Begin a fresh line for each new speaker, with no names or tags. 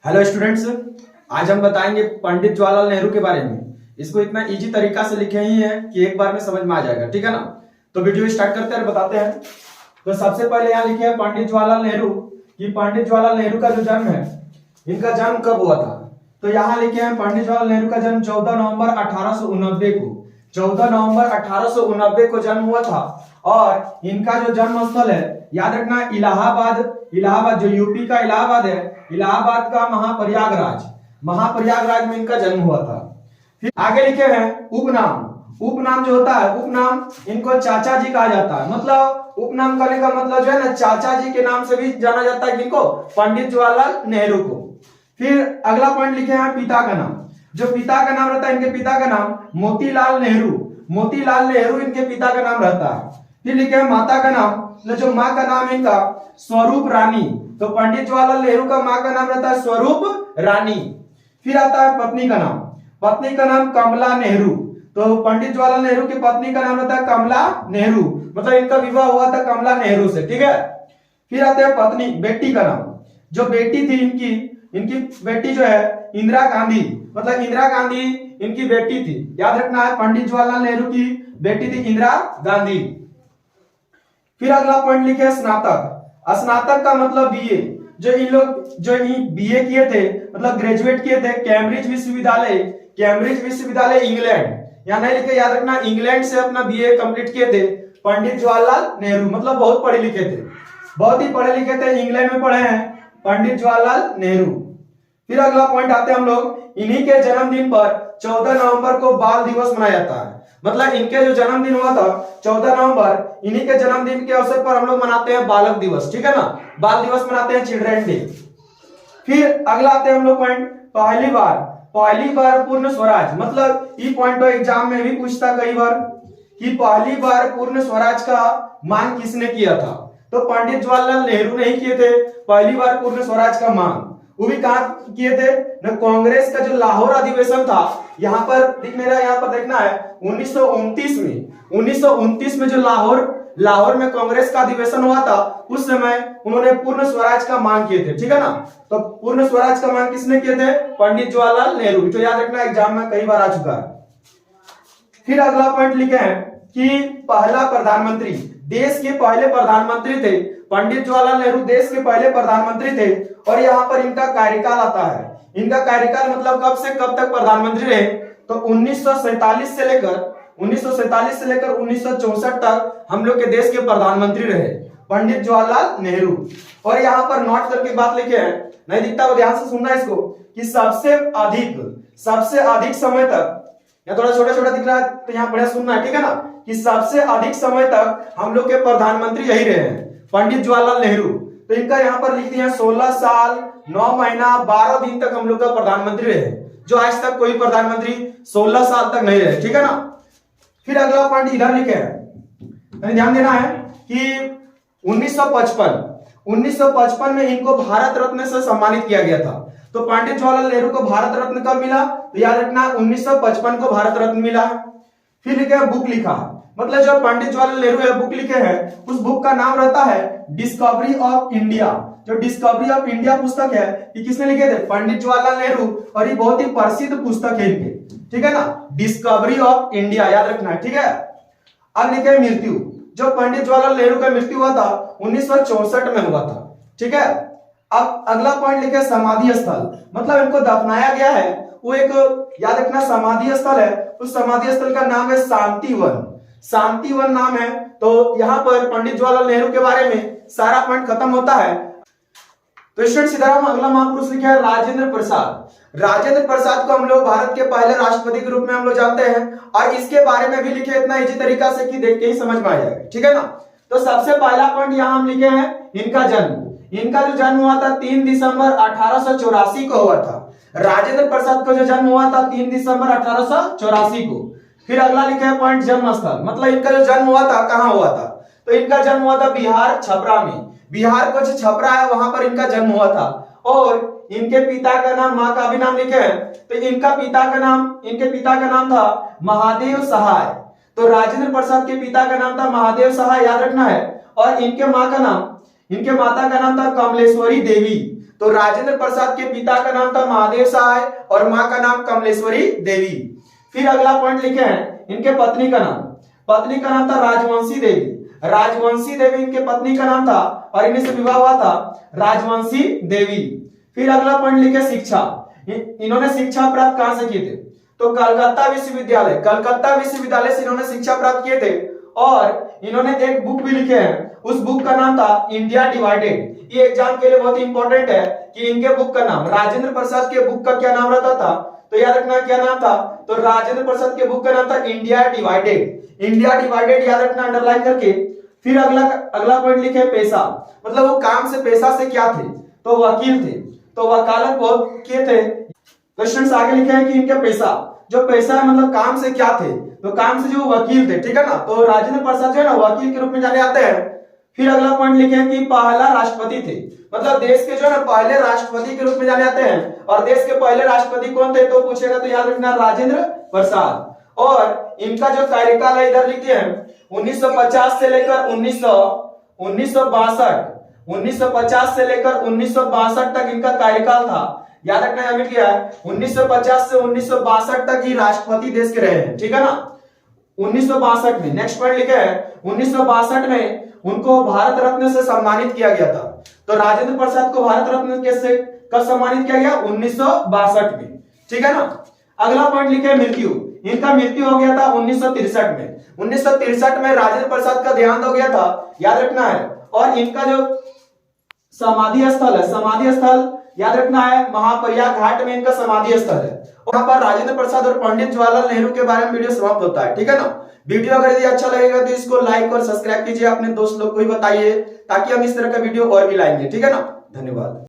Hello students, आज हम बताएंगे पंडित जवाहरलाल नेहरू के बारे में। इसको इतना इजी तरीका से लिखे ही है कि एक बार में समझ में आ जाएगा, ठीक है ना। तो वीडियो स्टार्ट करते हैं, बताते हैं। तो सबसे पहले यहाँ लिखे हैं पंडित जवाहरलाल नेहरू कि पंडित जवाहरलाल नेहरू का जो जन्म है, इनका जन्म कब हुआ था। तो यहाँ लिखे हैं पंडित जवाहरलाल नेहरू का जन्म 14 नवंबर 1889 को 14 नवंबर 1889 को जन्म हुआ था। और इनका जो जन्म स्थल है, याद रखना, इलाहाबाद जो यूपी का इलाहाबाद है, इलाहाबाद का महाप्रयागराज में इनका जन्म हुआ था। फिर आगे लिखे हैं उपनाम जो होता है, उपनाम इनको चाचा जी कहा जाता है। मतलब उपनाम करने का मतलब जो है ना, चाचा जी के नाम से भी जाना जाता है किनको, पंडित जवाहरलाल नेहरू को। फिर अगला पॉइंट लिखे हैं पिता का नाम। जो पिता का नाम रहता है, इनके पिता का नाम मोतीलाल नेहरू इनके पिता का नाम रहता है। फिर लिखे हैं माता का नाम, जो माँ का नाम है इनका स्वरूप रानी। तो पंडित जवाहरलाल नेहरू का माँ का नाम रहता है स्वरूप रानी। फिर आता है पत्नी का नाम कमला नेहरू। तो पंडित जवाहरलाल नेहरू की पत्नी का नाम रहता है कमला नेहरू, मतलब इनका विवाह हुआ था कमला नेहरू से, ठीक है। फिर आते हैं बेटी का नाम। जो बेटी थी इनकी बेटी जो है इंदिरा गांधी, मतलब इंदिरा गांधी इनकी बेटी थी। याद रखना है, पंडित जवाहरलाल नेहरू की बेटी थी इंदिरा गांधी। फिर अगला पॉइंट लिखे स्नातक का मतलब बीए। जो इन लोग बीए किए थे, मतलब ग्रेजुएट किए थे कैम्ब्रिज विश्वविद्यालय इंग्लैंड। यहाँ नहीं लिखे, याद रखना, इंग्लैंड से अपना बीए कंप्लीट किए थे पंडित जवाहरलाल नेहरू। मतलब बहुत पढ़े लिखे थे, बहुत ही पढ़े लिखे थे, इंग्लैंड में पढ़े हैं पंडित जवाहरलाल नेहरू। फिर अगला पॉइंट आते हैं हम लोग, इन्हीं के जन्मदिन पर 14 नवंबर को बाल दिवस मनाया जाता है। मतलब इनके जो जन्मदिन हुआ था 14 नवंबर, इन्हीं के जन्मदिन के अवसर पर हम लोग मनाते हैं बालक दिवस, ठीक है ना, बाल दिवस मनाते हैं, चिल्ड्रन डे। फिर अगला आते हैं हम लोग पॉइंट पहली बार पूर्ण स्वराज। मतलब ये पॉइंट तो एग्जाम में भी पूछता कई बार कि पहली बार पूर्ण स्वराज का मांग किसने किया था। तो पंडित जवाहरलाल नेहरू ने ही किए थे पहली बार पूर्ण स्वराज का मांग। वो भी कहां किए थे ना, कांग्रेस का जो लाहौर अधिवेशन था, यहाँ पर देखना है 1929 में जो लाहौर में कांग्रेस का अधिवेशन हुआ था, उस समय उन्होंने पूर्ण स्वराज का मांग किए थे, ठीक है ना। तो पूर्ण स्वराज का मांग किसने किए थे, पंडित जवाहरलाल नेहरू। तो याद रखना, एग्जाम में कई बार आ चुका है। फिर अगला पॉइंट लिखे हैं कि पहला प्रधानमंत्री, देश के पहले प्रधानमंत्री थे पंडित जवाहरलाल नेहरू, देश के पहले प्रधानमंत्री थे। और यहाँ पर इनका कार्यकाल आता है। इनका कार्यकाल मतलब कब से कब तक प्रधानमंत्री रहे, तो 1947 से लेकर 1964 तक हम लोग के देश के प्रधानमंत्री रहे पंडित जवाहरलाल नेहरू। और यहाँ पर नोट करके बात लिखे हैं, नहीं दिखता वो ध्यान से सुनना इसको, कि सबसे अधिक समय तक, या थोड़ा छोटा छोटा दिख रहा है तो यहाँ बढ़िया सुनना है, ठीक है ना, कि सबसे अधिक समय तक हम लोग के प्रधानमंत्री यही रहे हैं पंडित जवाहरलाल नेहरू। तो इनका यहाँ पर लिख दिया 16 साल 9 महीना 12 दिन तक हम लोग का प्रधानमंत्री रहे, जो आज तक कोई प्रधानमंत्री 16 साल तक नहीं रहे, ठीक है ना। फिर अगला पॉइंट इधर लिखे हैं, ध्यान देना है कि 1955 में इनको भारत रत्न से सम्मानित किया गया था। तो पंडित जवाहरलाल नेहरू को भारत रत्न कब मिला, तो याद रखना 1955 को भारत रत्न मिला है। फिर लिखे बुक लिखा, मतलब जो पंडित जवाहरलाल नेहरू है बुक लिखे हैं, उस बुक का नाम रहता है डिस्कवरी ऑफ इंडिया। जो डिस्कवरी ऑफ इंडिया पुस्तक है, ये किसने लिखे थे, पंडित जवाहरलाल नेहरू। और ये बहुत ही प्रसिद्ध पुस्तक है इनके, ठीक है ना, डिस्कवरी ऑफ इंडिया, याद रखना है, ठीक है। अब लिखे मृत्यु, जो पंडित जवाहरलाल नेहरू का मृत्यु हुआ था 1964 में हुआ था, ठीक है। अब अगला पॉइंट लिखे समाधि स्थल, मतलब इनको दफनाया गया है, वो एक, याद रखना, समाधि स्थल है। उस समाधि स्थल का नाम है शांतिवन नाम है। तो यहाँ पर पंडित जवाहरलाल नेहरू के बारे में सारा पॉइंट खत्म होता है। तो स्टूडेंट्स, इधर हम अगला महापुरुष लिखे हैं राजेंद्र प्रसाद को हम लोग भारत के पहले राष्ट्रपति के रूप में हम लोग जानते हैं। और इसके बारे में भी लिखे इतना इजी तरीका से कि देख के ही समझ में आ जाएगा, ठीक है ना। तो सबसे पहला पॉइंट यहाँ हम लिखे हैं इनका जो जन्म हुआ था 3 दिसंबर 1884 को हुआ था। राजेंद्र प्रसाद का जो जन्म हुआ था 3 दिसंबर 1884 को। फिर अगला लिखा है पॉइंट जन्म स्थल, मतलब इनका जो जन्म हुआ था कहाँ हुआ था, तो इनका जन्म हुआ था बिहार छपरा में। बिहार का जो छपरा है वहां पर इनका जन्म हुआ था। और इनके पिता का नाम, माँ का भी नाम लिखे हैं, तो इनके पिता का नाम था महादेव सहाय। तो राजेंद्र प्रसाद के पिता का नाम था महादेव सहाय, याद रखना है। और इनके माता का नाम था कमलेश्वरी देवी। तो राजेंद्र प्रसाद के पिता का नाम था महादेव सहाय और मां का नाम कमलेश्वरी देवी। फिर अगला पॉइंट लिखे हैं इनके पत्नी का नाम था राजवंशी देवी। राजवंशी देवी इनके पत्नी का नाम था और इन्हीं से विवाह हुआ था राजवंशी देवी। फिर अगला पॉइंट लिखे शिक्षा। इन्होंने शिक्षा प्राप्त कहां से किए थे? तो कलकत्ता विश्वविद्यालय से इन्होंने शिक्षा प्राप्त किए थे। और इन्होंने एक बुक भी लिखे हैं, उस बुक का नाम था इंडिया डिवाइडेड। ये एग्जाम के लिए बहुत इंपॉर्टेंट है कि इनके बुक का नाम, राजेंद्र प्रसाद के बुक का क्या नाम रहता था, तो याद रखना क्या नाम था, तो राजेंद्र प्रसाद के बुक का नाम था इंडिया डिवाइडेड। इंडिया डिवाइडेड याद रखना अंडरलाइन करके। फिर अगला पॉइंट लिखे पेशा, मतलब वो काम से पेशा से क्या थे, तो वकील थे, तो वकालत बहुत किए थे। क्वेश्चन आगे लिखे हैं कि इनके पेशा, जो पेशा है मतलब काम से क्या थे, तो काम से जो वकील थे, ठीक है ना। तो राजेंद्र प्रसाद जो है ना वकील के रूप में जाने जाते हैं। फिर अगला पॉइंट लिखे हैं कि पहला राष्ट्रपति थे, मतलब देश के जो है ना पहले राष्ट्रपति के रूप में जाने जाते हैं। और देश के पहले राष्ट्रपति कौन थे, तो पूछेगा तो याद रखना राजेंद्र प्रसाद। और इनका जो कार्यकाल है इधर लिखते हैं 1950 से लेकर 1950 से लेकर 1962 तक इनका कार्यकाल था। याद रखना है क्या है, 1950 से 1962 तक ही राष्ट्रपति देश के रहे हैं, ठीक है ना। 1962 में नेक्स्ट पॉइंट लिखे है 1962 में उनको भारत रत्न से सम्मानित किया गया था। तो राजेंद्र प्रसाद को भारत रत्न कैसे कब सम्मानित किया गया, 1962 में, ठीक है ना। अगला पॉइंट लिखे मृत्यु। इनका मृत्यु हो गया था 1963 में। 1963 में राजेंद्र प्रसाद का देहांत हो गया था, याद रखना है। और इनका जो समाधि स्थल है, समाधि स्थल याद रखना है महाप्रयाग घाट में इनका समाधि स्थल है। और यहाँ पर राजेंद्र प्रसाद और पंडित जवाहरलाल नेहरू के बारे में वीडियो समाप्त होता है, ठीक है ना। वीडियो अगर यदि अच्छा लगेगा तो इसको लाइक और सब्सक्राइब कीजिए, अपने दोस्त लोग को भी बताइए ताकि हम इस तरह का वीडियो और भी लाएंगे, ठीक है ना। धन्यवाद।